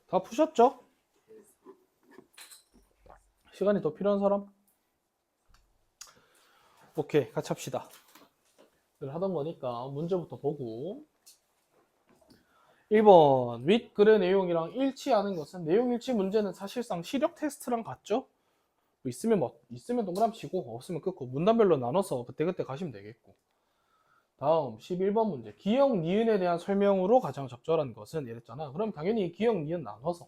다 푸셨죠? 시간이 더 필요한 사람? 오케이, 같이 합시다. 하던 거니까 문제부터 보고 1번 윗 글의 내용이랑 일치하는 것은 내용 일치 문제는 사실상 시력 테스트랑 같죠? 있으면 동그라미 치고 없으면 끊고 문단별로 나눠서 그때그때 가시면 되겠고 다음 11번 문제 기역, 니은에 대한 설명으로 가장 적절한 것은 이랬잖아. 그럼 당연히 기역, 니은 나눠서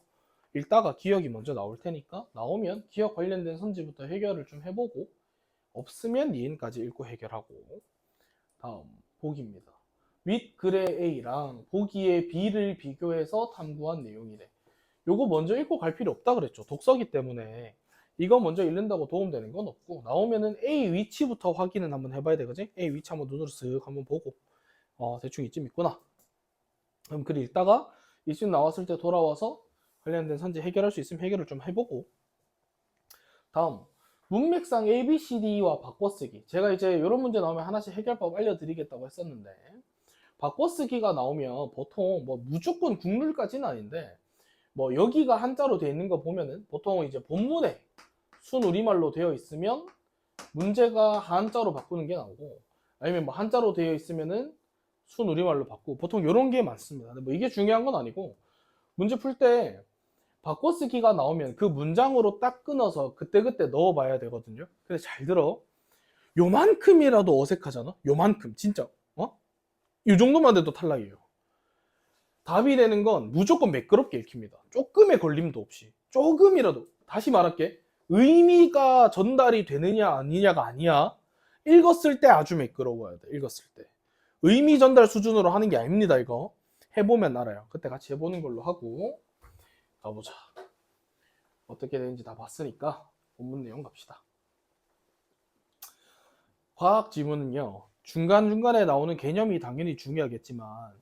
읽다가 기역이 먼저 나올 테니까 나오면 기역 관련된 선지부터 해결을 좀 해보고 없으면 니은까지 읽고 해결하고 다음 보기입니다. 윗 글의 A랑 보기의 B를 비교해서 탐구한 내용이래. 요거 먼저 읽고 갈 필요 없다 그랬죠. 독서기 때문에 이거 먼저 읽는다고 도움되는 건 없고 나오면은 A 위치부터 확인은 한번 해봐야 되거지. A 위치 한번 눈으로 쓱 한번 보고 대충 이쯤 있구나. 그럼 글 읽다가 이쯤 나왔을 때 돌아와서 관련된 선지 해결할 수 있으면 해결을 좀 해보고 다음 문맥상 ABCD와 바꿔쓰기. 제가 이제 이런 문제 나오면 하나씩 해결법 알려드리겠다고 했었는데 바꿔쓰기가 나오면 보통 뭐 무조건 국룰까지는 아닌데 뭐 여기가 한자로 되어 있는 거 보면은 보통 이제 본문에 순우리말로 되어 있으면 문제가 한자로 바꾸는 게 나오고 아니면 뭐 한자로 되어 있으면은 순우리말로 바꾸고 보통 이런 게 많습니다. 근데 뭐 이게 중요한 건 아니고 문제 풀 때 바꿔쓰기가 나오면 그 문장으로 딱 끊어서 그때그때 넣어봐야 되거든요. 근데 잘 들어. 요만큼이라도 어색하잖아. 요만큼 진짜 이 정도만 돼도 탈락이에요. 답이 되는 건 무조건 매끄럽게 읽힙니다. 조금의 걸림도 없이. 조금이라도. 다시 말할게. 의미가 전달이 되느냐 아니냐가 아니야. 읽었을 때 아주 매끄러워야 돼. 읽었을 때. 의미 전달 수준으로 하는 게 아닙니다. 이거. 해보면 알아요. 그때 같이 해보는 걸로 하고 가보자. 어떻게 되는지 다 봤으니까 본문 내용 갑시다. 과학 지문은요. 중간중간에 나오는 개념이 당연히 중요하겠지만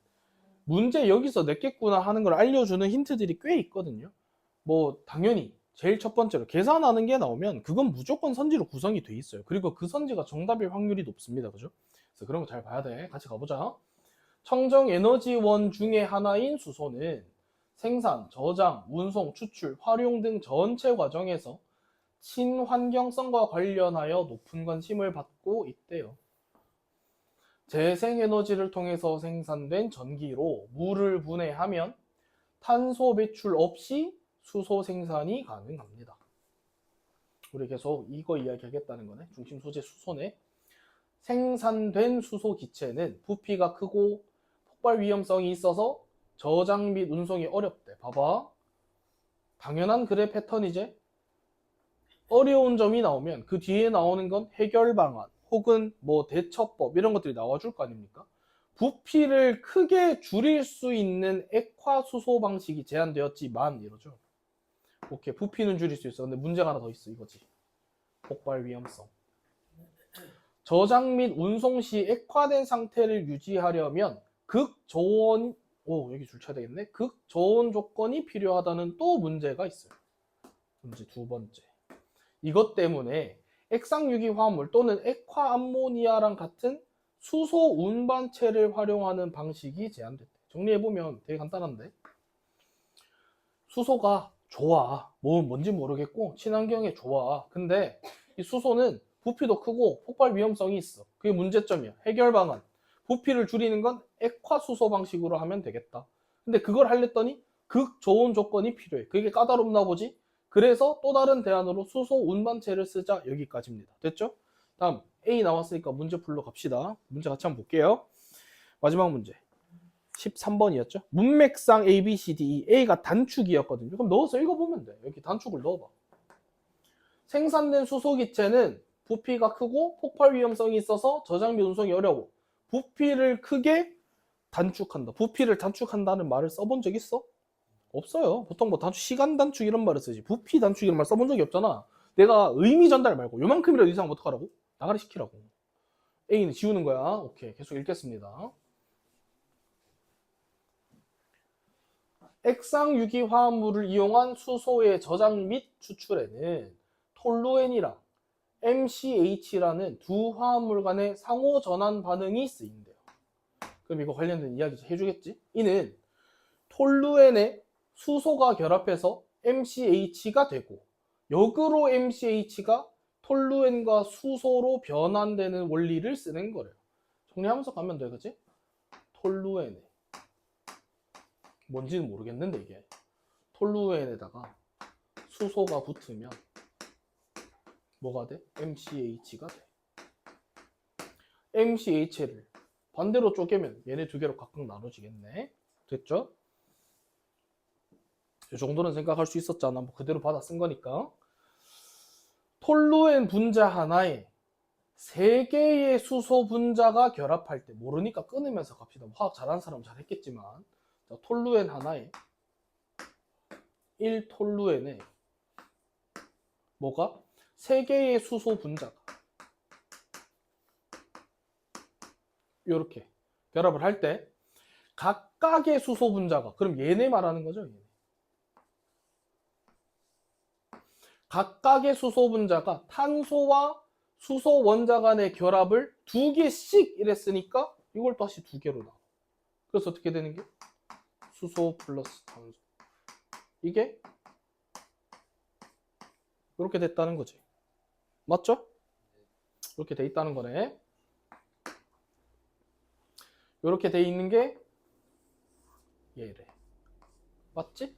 문제 여기서 냈겠구나 하는 걸 알려주는 힌트들이 꽤 있거든요. 뭐 당연히 제일 첫 번째로 계산하는 게 나오면 그건 무조건 선지로 구성이 돼 있어요. 그리고 그 선지가 정답일 확률이 높습니다. 그죠? 그래서 그런 거 잘 봐야 돼. 같이 가보자. 청정 에너지원 중에 하나인 수소는 생산, 저장, 운송, 추출, 활용 등 전체 과정에서 친환경성과 관련하여 높은 관심을 받고 있대요. 재생에너지를 통해서 생산된 전기로 물을 분해하면 탄소 배출 없이 수소 생산이 가능합니다. 우리 계속 이거 이야기하겠다는 거네. 중심 소재 수소네. 생산된 수소 기체는 부피가 크고 폭발 위험성이 있어서 저장 및 운송이 어렵대. 봐봐. 당연한 글의 패턴이제. 어려운 점이 나오면 그 뒤에 나오는 건 해결 방안 혹은 뭐 대처법 이런 것들이 나와줄 거 아닙니까? 부피를 크게 줄일 수 있는 액화수소 방식이 제한되었지만 이러죠. 오케이, 부피는 줄일 수 있어. 근데 문제가 하나 더 있어. 이거지. 폭발 위험성. 저장 및 운송 시 액화된 상태를 유지하려면 극저온 여기 줄 쳐야 되겠네. 극저온 조건이 필요하다는 또 문제가 있어요. 문제 두 번째. 이것 때문에 액상유기 화합물 또는 액화암모니아랑 같은 수소 운반체를 활용하는 방식이 제한됐대. 정리해보면 되게 간단한데 수소가 좋아. 뭔지 모르겠고 친환경에 좋아. 근데 이 수소는 부피도 크고 폭발 위험성이 있어. 그게 문제점이야. 해결 방안. 부피를 줄이는 건 액화수소 방식으로 하면 되겠다. 근데 그걸 하려더니 극저온 조건이 필요해. 그게 까다롭나 보지? 그래서 또 다른 대안으로 수소 운반체를 쓰자. 여기까지입니다. 됐죠? 다음 A 나왔으니까 문제 풀러 갑시다. 문제 같이 한번 볼게요. 마지막 문제. 13번이었죠. 문맥상 A, B, C, D, E. A가 단축이었거든요. 그럼 넣어서 읽어보면 돼. 여기 단축을 넣어봐. 생산된 수소기체는 부피가 크고 폭발 위험성이 있어서 저장 및 운송이 어려워. 부피를 크게 단축한다. 부피를 단축한다는 말을 써본 적 있어? 없어요. 보통 뭐 단축, 시간 단축 이런 말을 쓰지. 부피 단축 이런 말 써본 적이 없잖아. 내가 의미 전달 말고 요만큼이라도 이상 어떡하라고? 나가리 시키라고. A는 지우는 거야. 오케이. 계속 읽겠습니다. 액상유기 화합물을 이용한 수소의 저장 및 추출에는 톨루엔이랑 MCH라는 두 화합물 간의 상호 전환 반응이 쓰인대요. 그럼 이거 관련된 이야기 해주겠지? 이는 톨루엔의 수소가 결합해서 MCH가 되고 역으로 MCH가 톨루엔과 수소로 변환되는 원리를 쓰는 거래요. 정리하면서 가면 돼, 그치? 톨루엔에 뭔지는 모르겠는데 이게 톨루엔에다가 수소가 붙으면 뭐가 돼? MCH가 돼. MCH를 반대로 쪼개면 얘네 두 개로 각각 나눠지겠네. 됐죠? 이 정도는 생각할 수 있었잖아. 뭐 그대로 받아 쓴 거니까. 톨루엔 분자 하나에 3개의 수소 분자가 결합할 때 모르니까 끊으면서 갑시다. 화학 잘하는 사람은 잘했겠지만 자, 톨루엔 하나에 1톨루엔에 뭐가? 3개의 수소 분자가 이렇게 결합을 할 때 각각의 수소 분자가 그럼 얘네 말하는 거죠. 얘네. 각각의 수소 분자가 탄소와 수소 원자 간의 결합을 2개씩 이랬으니까 이걸 다시 2개로 나눠. 그래서 어떻게 되는 게? 수소 플러스 탄소. 이게 이렇게 됐다는 거지. 맞죠? 이렇게 돼 있다는 거네. 이렇게 돼 있는 게 얘래. 맞지?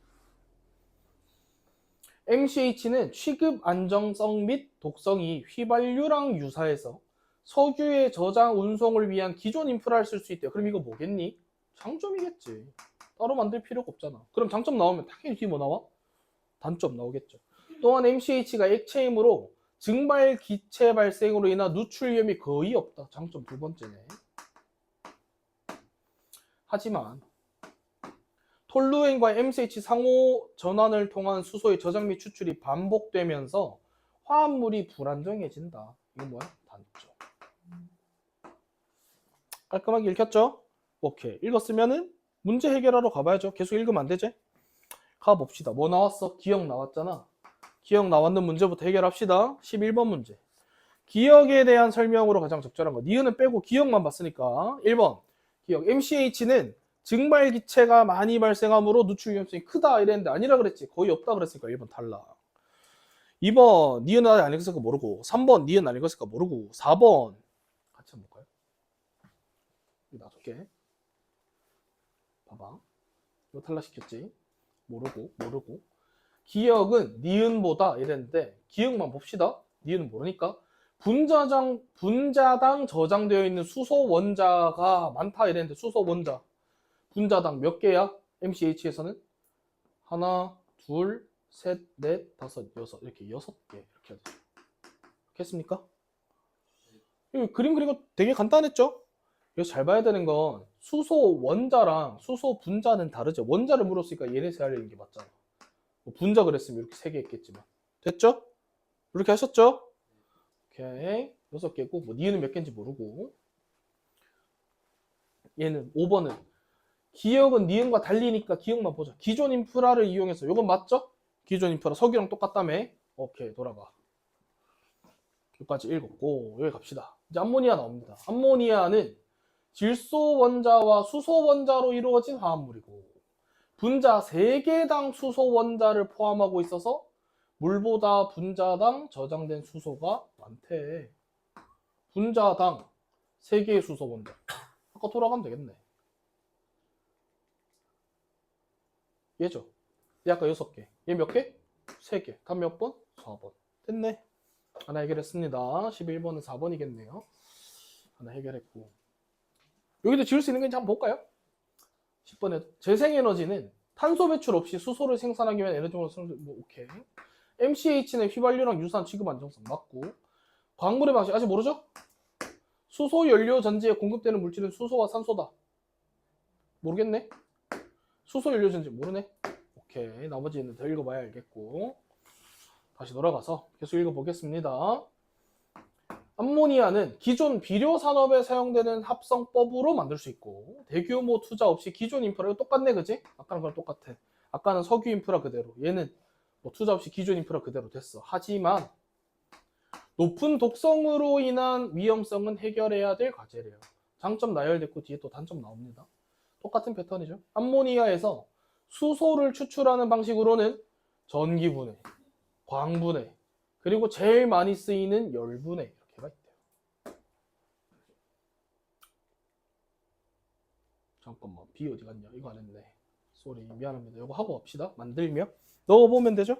MCH는 취급 안정성 및 독성이 휘발유랑 유사해서 석유의 저장 운송을 위한 기존 인프라를 쓸 수 있대요. 그럼 이거 뭐겠니? 장점이겠지. 따로 만들 필요가 없잖아. 그럼 장점 나오면 당연히 뒤에 뭐 나와? 단점 나오겠죠. 또한 MCH가 액체이므로 증발 기체 발생으로 인한 누출 위험이 거의 없다. 장점 두 번째네. 하지만 톨루엔과 MCH 상호 전환을 통한 수소의 저장 및 추출이 반복되면서 화합물이 불안정해진다. 이건 뭐야? 단점. 깔끔하게 읽혔죠? 오케이. 읽었으면은 문제 해결하러 가봐야죠. 계속 읽으면 안 되지? 가봅시다. 뭐 나왔어? 기억 나왔잖아. 기억 나왔는 문제부터 해결합시다. 11번 문제. 기억에 대한 설명으로 가장 적절한 거. 니은은 빼고 기억만 봤으니까 1번. 기억. MCH는 증발 기체가 많이 발생하므로 누출 위험성이 크다 이랬는데 아니라 그랬지. 거의 없다 그랬으니까 1번 탈락. 2번 니은 안 읽었으니까 모르고 3번 니은 안 읽었으니까 모르고 4번 같이 한번 볼까요? 이거 놔둘게. 봐봐. 이거 탈락시켰지. 모르고 기억은 니은보다 이랬는데 기억만 봅시다. 니은은 모르니까 분자당 저장되어 있는 수소 원자가 많다 이랬는데 수소 원자 분자당 몇 개야? MCH에서는 하나, 둘, 셋, 넷, 다섯, 여섯 이렇게 6개 이렇게 해야 되죠. 이렇게 했습니까? 이 그림 그리고 되게 간단했죠? 여기서 잘 봐야 되는 건 수소 원자랑 수소 분자는 다르죠. 원자를 물었으니까 얘네 세 알리는 게 맞잖아. 뭐 분자 그랬으면 이렇게 3개 했겠지만 됐죠? 이렇게 하셨죠? 오케이 6개고 뭐 니은은 몇 개인지 모르고 얘는 5번은 기억은 니은과 달리니까 기억만 보자. 기존 인프라를 이용해서 이건 맞죠? 기존 인프라 석유랑 똑같다며. 오케이 돌아가. 여기까지 읽었고 여기 갑시다. 이제 암모니아 나옵니다. 암모니아는 질소 원자와 수소 원자로 이루어진 화합물이고 분자 3개당 수소 원자를 포함하고 있어서 물보다 분자당 저장된 수소가 많대. 분자당 3개의 수소 원자. 아까 돌아가면 되겠네. 얘죠. 얘 아까 6개. 얘 몇 개? 3개. 답 몇 번? 4번. 됐네. 하나 해결했습니다. 11번은 4번이겠네요. 하나 해결했고. 여기도 지울 수 있는 게 한번 볼까요? 10번에 재생에너지는 탄소 배출 없이 수소를 생산하기 위한 에너지로 오케이. MCH는 휘발유랑 유사한 취급 안정성 맞고. 광물의 방식 아직 모르죠? 수소 연료 전지에 공급되는 물질은 수소와 산소다. 모르겠네. 수소 연료 전지 모르네. 오케이. 나머지는 더 읽어봐야 알겠고. 다시 돌아가서 계속 읽어보겠습니다. 암모니아는 기존 비료 산업에 사용되는 합성법으로 만들 수 있고 대규모 투자 없이 기존 인프라 이거 똑같네 그지? 아까는 그랑 똑같아. 아까는 석유 인프라 그대로 얘는 뭐 투자 없이 기존 인프라 그대로 됐어. 하지만 높은 독성으로 인한 위험성은 해결해야 될 과제래요. 장점 나열됐고 뒤에 또 단점 나옵니다. 똑같은 패턴이죠. 암모니아에서 수소를 추출하는 방식으로는 전기분해, 광분해, 그리고 제일 많이 쓰이는 열분해 이렇게가 있대요. 잠깐만, B 어디 갔냐? 이거 안 했네. 쏘리, 미안합니다. 이거 하고 갑시다. 만들며 넣어보면 되죠?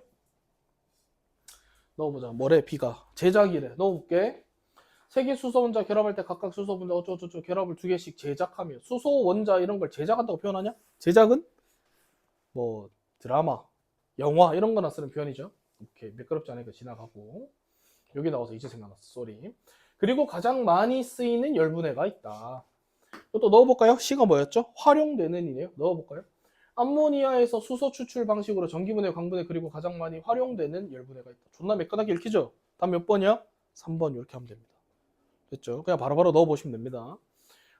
넣어보자. 뭐래? B가 제작이래. 넣어볼게. 세 개 수소 원자 결합할 때 각각 수소 원자 어쩌고저쩌고 결합을 2개씩 제작하며, 수소 원자 이런 걸 제작한다고 표현하냐? 제작은 뭐 드라마, 영화 이런 거나 쓰는 표현이죠. 오케이, 매끄럽지 않으니까 지나가고. 여기 나와서 이제 생각났어. 쏘리. 그리고 가장 많이 쓰이는 열분해가 있다. 또 넣어볼까요? C가 뭐였죠? 활용되는 이네요. 넣어볼까요? 암모니아에서 수소 추출 방식으로 전기분해, 광분해, 그리고 가장 많이 활용되는 열분해가 있다. 존나 매끈하게 읽히죠? 다음 몇 번이야? 3번 이렇게 하면 됩니다. 됐죠? 그냥 바로바로 넣어보시면 됩니다.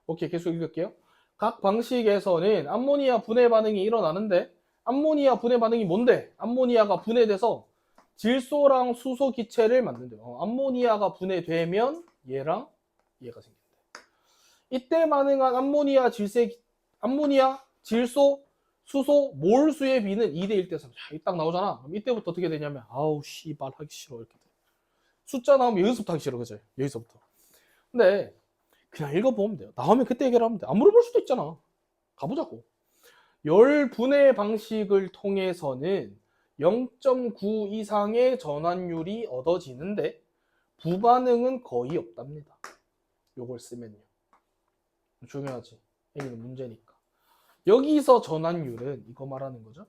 오케이, 계속 읽을게요. 각 방식에서는 암모니아 분해 반응이 일어나는데, 암모니아 분해 반응이 뭔데? 암모니아가 분해돼서 질소랑 수소 기체를 만든대요. 암모니아가 분해되면 얘랑 얘가 생긴대. 이때 반응한 암모니아, 질소, 수소, 몰수의 비는 2대 1대 3. 자, 딱 나오잖아. 그럼 이때부터 어떻게 되냐면, 아우 씨발 하기 싫어 이렇게 돼. 숫자 나오면 여기서부터 하기 싫어, 그죠? 여기서부터. 근데 그냥 읽어보면 돼요. 나오면 그때 해결하면 돼. 안 물어볼 수도 있잖아. 가보자고. 열 분해 방식을 통해서는 0.9 이상의 전환율이 얻어지는데 부반응은 거의 없답니다. 요걸 쓰면요. 중요하지. 여기는 문제니까. 여기서 전환율은 이거 말하는 거죠.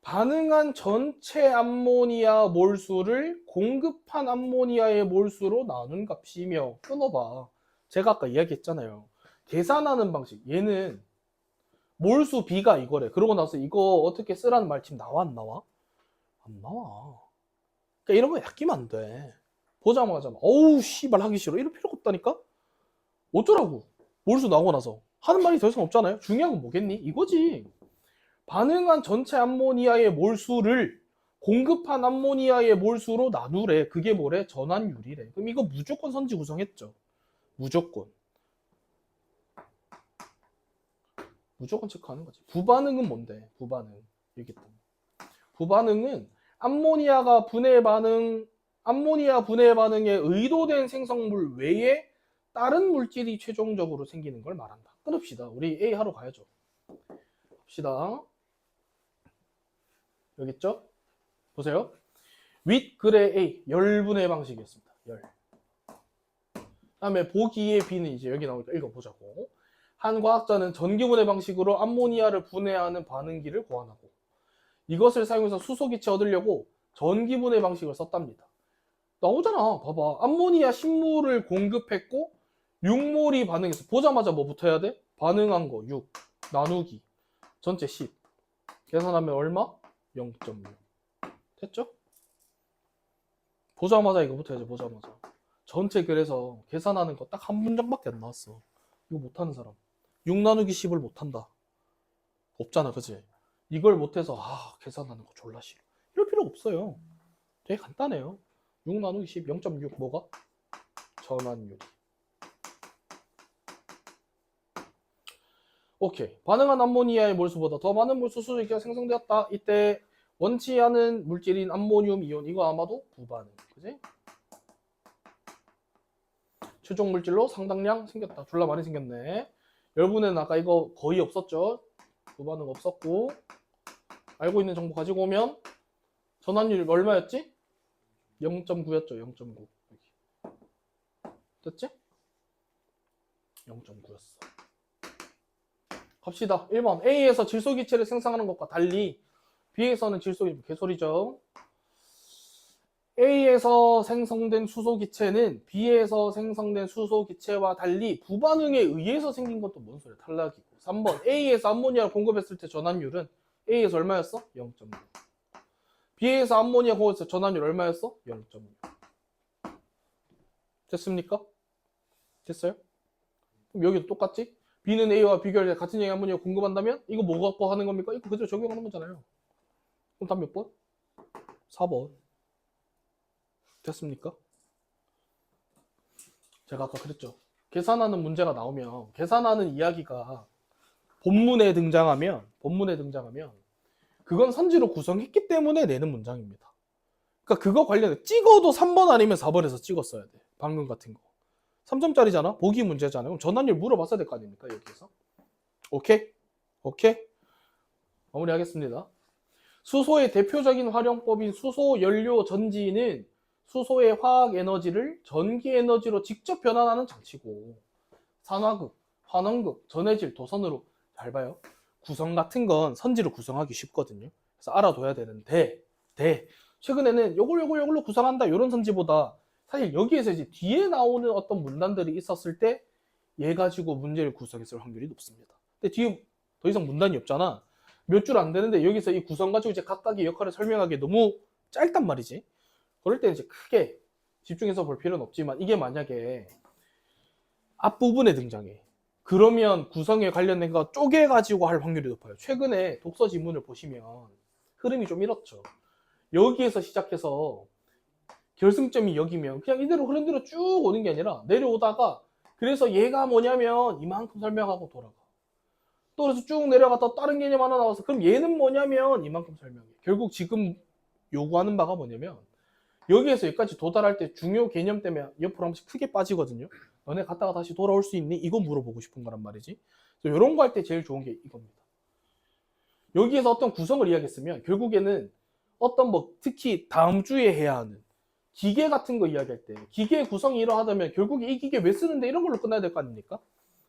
반응한 전체 암모니아 몰수를 공급한 암모니아의 몰수로 나눈 값이며, 끊어봐. 제가 아까 이야기했잖아요. 계산하는 방식. 얘는 몰수 B가 이거래. 그러고 나서 이거 어떻게 쓰라는 말침 나와 안 나와? 안 나와. 그러니까 이런 거 아끼면 안 돼. 보자마자 어우 씨발 하기 싫어 이럴 필요가 없다니까. 어쩌라고. 몰수 나오고 나서 하는 말이 더 이상 없잖아요. 중요한 건 뭐겠니? 이거지. 반응한 전체 암모니아의 몰수를 공급한 암모니아의 몰수로 나누래. 그게 뭐래? 전환율이래. 그럼 이거 무조건 선지 구성했죠. 무조건. 무조건 체크하는 거지. 부반응은 뭔데? 부반응. 얘기했던. 부반응은 암모니아 분해 반응에 의도된 생성물 외에 다른 물질이 최종적으로 생기는 걸 말한다. 끊읍시다. 우리 A 하러 가야죠. 봅시다. 여기 있죠? 보세요. 윗글의 A, 열분해 방식이었습니다. 열. 다음에 보기의 B는 이제 여기 나오니까 읽어보자고. 한 과학자는 전기분해 방식으로 암모니아를 분해하는 반응기를 고안하고 이것을 사용해서 수소기체 얻으려고 전기분해 방식을 썼답니다. 나오잖아. 봐봐. 암모니아 10몰을 공급했고 6몰이 반응해서 보자마자 뭐부터 해야 돼? 반응한 거 6 나누기 전체 10 계산하면 얼마? 0.6 됐죠? 보자마자 이거부터 해야지. 보자마자 전체. 그래서 계산하는 거 딱 한 문장밖에 안 나왔어. 이거 못하는 사람 6 나누기 10을 못한다 없잖아, 그치? 이걸 못해서 계산하는 거 졸라 싫어 이럴 필요 없어요. 되게 간단해요. 6 나누기 10 0.6 뭐가? 전환율이. 오케이. 반응한 암모니아의 몰수보다 더 많은 몰수 수소기가 생성되었다. 이때 원치 않은 물질인 암모늄 이온, 이거 아마도 부반응. 그지? 최종 물질로 상당량 생겼다. 졸라 많이 생겼네. 여러분은 아까 이거 거의 없었죠? 부반응 없었고. 알고 있는 정보 가지고 오면 전환율 얼마였지? 0.9였죠. 0.9. 됐지? 0.9였어. 갑시다. 1번. A에서 질소기체를 생성하는 것과 달리 B에서는 질소기체, 개소리죠. A에서 생성된 수소기체는 B에서 생성된 수소기체와 달리 부반응에 의해서 생긴 것도 뭔 소리야? 탈락이고. 3번. A에서 암모니아를 공급했을 때 전환율은 A에서 얼마였어? 0.6. B에서 암모니아 공급했을 때 전환율 얼마였어? 0.6. 됐습니까? 됐어요? 그럼 여기도 똑같지? B는 A와 비교할 때 같은 양의 암모니아 공급한다면 이거 뭐 갖고 하는 겁니까? 이거 그대로 적용하는 거잖아요. 그럼 답 몇 번? 4번. 됐습니까? 제가 아까 그랬죠. 계산하는 문제가 나오면 계산하는 이야기가 본문에 등장하면 그건 선지로 구성했기 때문에 내는 문장입니다. 그러니까 그거 관련해 찍어도 3번 아니면 4번에서 찍었어야 돼. 방금 같은 거. 3점짜리잖아. 보기 문제잖아요. 그럼 전환율 물어봤어야 될 거 아닙니까? 여기서. 오케이? 오케이? 마무리하겠습니다. 수소의 대표적인 활용법인 수소 연료 전지는 수소의 화학 에너지를 전기 에너지로 직접 변환하는 장치고, 산화극, 환원극, 전해질, 도선으로, 잘 봐요. 구성 같은 건 선지로 구성하기 쉽거든요. 그래서 알아둬야 되는데, 최근에는 요걸로 구성한다 이런 선지보다 사실 여기에서 이제 뒤에 나오는 어떤 문단들이 있었을 때 얘 가지고 문제를 구성했을 확률이 높습니다. 근데 뒤에 더 이상 문단이 없잖아. 몇 줄 안 되는데 여기서 이 구성 가지고 이제 각각의 역할을 설명하기 너무 짧단 말이지. 그럴 때 이제 크게 집중해서 볼 필요는 없지만 이게 만약에 앞부분에 등장해. 그러면 구성에 관련된 거 쪼개가지고 할 확률이 높아요. 최근에 독서 지문을 보시면 흐름이 좀 이렇죠. 여기에서 시작해서 결승점이 여기면 그냥 이대로 흐른 대로 쭉 오는 게 아니라 내려오다가 그래서 얘가 뭐냐면 이만큼 설명하고 돌아가. 또 그래서 쭉 내려갔다 다른 개념 하나 나와서 그럼 얘는 뭐냐면 이만큼 설명해. 결국 지금 요구하는 바가 뭐냐면 여기에서 여기까지 도달할 때 중요 개념 때문에 옆으로 한 번씩 크게 빠지거든요. 너네 갔다가 다시 돌아올 수 있니? 이거 물어보고 싶은 거란 말이지. 그래서 이런 거 할 때 제일 좋은 게 이겁니다. 여기에서 어떤 구성을 이야기했으면 결국에는 어떤 뭐 특히 다음 주에 해야 하는 기계 같은 거 이야기할 때 기계의 구성이 이러하다면 결국에 이 기계 왜 쓰는데 이런 걸로 끝나야 될 거 아닙니까?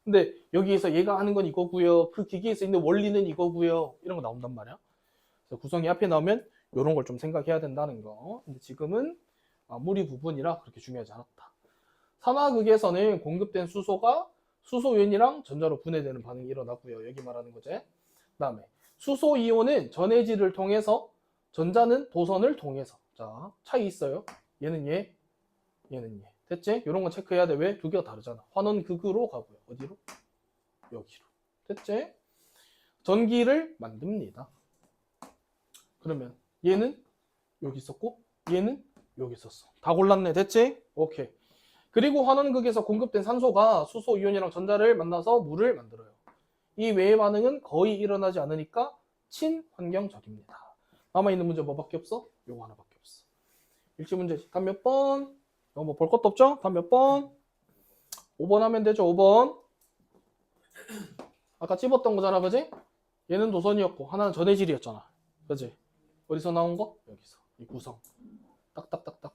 근데 여기에서 얘가 하는 건 이거고요. 그 기계에서 있는 원리는 이거고요. 이런 거 나온단 말이야. 그래서 구성이 앞에 나오면 이런 걸 좀 생각해야 된다는 거. 근데 지금은 무리 부분이라 그렇게 중요하지 않았다. 산화극에서는 공급된 수소가 수소연이랑 전자로 분해되는 반응이 일어나고요. 여기 말하는 거지. 그 다음에 수소이온은 전해질을 통해서 전자는 도선을 통해서. 자, 차이 있어요. 얘는 얘, 얘는 얘. 됐지? 이런 거 체크해야 돼. 왜? 두 개가 다르잖아. 환원극으로 가고요. 어디로? 여기로. 됐지? 전기를 만듭니다. 그러면 얘는 여기 있었고 얘는 여기 있었어. 다 골랐네. 됐지? 오케이. 그리고 환원극에서 공급된 산소가 수소이온이랑 전자를 만나서 물을 만들어요. 이 외의 반응은 거의 일어나지 않으니까 친환경적입니다. 남아있는 문제 뭐밖에 없어? 요거 하나밖에 없어. 일치문제. 답 몇 번? 뭐 볼 것도 없죠? 답 몇 번? 5번 하면 되죠. 5번. 아까 찝었던 거잖아. 그지? 얘는 도선이었고 하나는 전해질이었잖아. 그지? 어디서 나온 거? 여기서. 이 구성. 딱딱딱딱.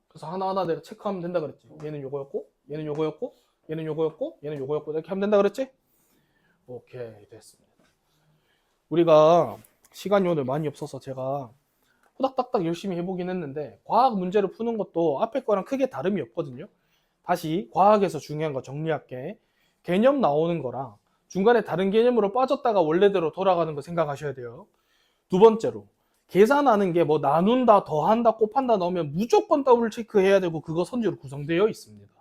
그래서 하나하나 내가 체크하면 된다 그랬지. 얘는 요거였고 얘는 요거였고 얘는 요거였고 얘는 요거였고 이렇게 하면 된다 그랬지? 오케이. 됐습니다. 우리가 시간이 오늘 많이 없어서 제가 후닥닥닥 열심히 해보긴 했는데 과학 문제를 푸는 것도 앞에 거랑 크게 다름이 없거든요. 다시 과학에서 중요한 거 정리할게. 개념 나오는 거랑 중간에 다른 개념으로 빠졌다가 원래대로 돌아가는 거 생각하셔야 돼요. 두 번째로 계산하는 게 뭐 나눈다, 더한다, 곱한다 나오면 무조건 더블 체크해야 되고 그거 선지로 구성되어 있습니다.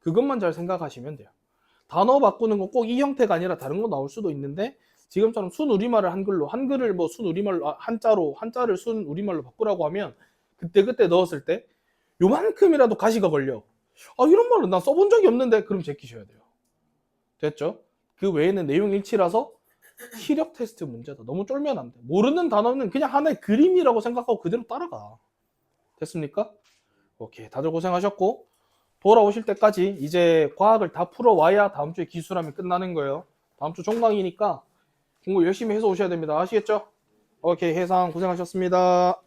그것만 잘 생각하시면 돼요. 단어 바꾸는 거 꼭 이 형태가 아니라 다른 거 나올 수도 있는데 지금처럼 순우리말을 한글로, 한글을 뭐 순우리말로, 한자를 순우리말로 바꾸라고 하면 그때 넣었을 때 요만큼이라도 가시가 걸려. 이런 말은 난 써본 적이 없는데 그럼 제끼셔야 돼요. 됐죠? 그 외에는 내용 일치라서 시력 테스트 문제다. 너무 쫄면 안 돼. 모르는 단어는 그냥 하나의 그림이라고 생각하고 그대로 따라가. 됐습니까? 오케이. 다들 고생하셨고 돌아오실 때까지 이제 과학을 다 풀어와야 다음 주에 기술하면 끝나는 거예요. 다음 주 종강이니까 공부 열심히 해서 오셔야 됩니다. 아시겠죠? 오케이. 해상 고생하셨습니다.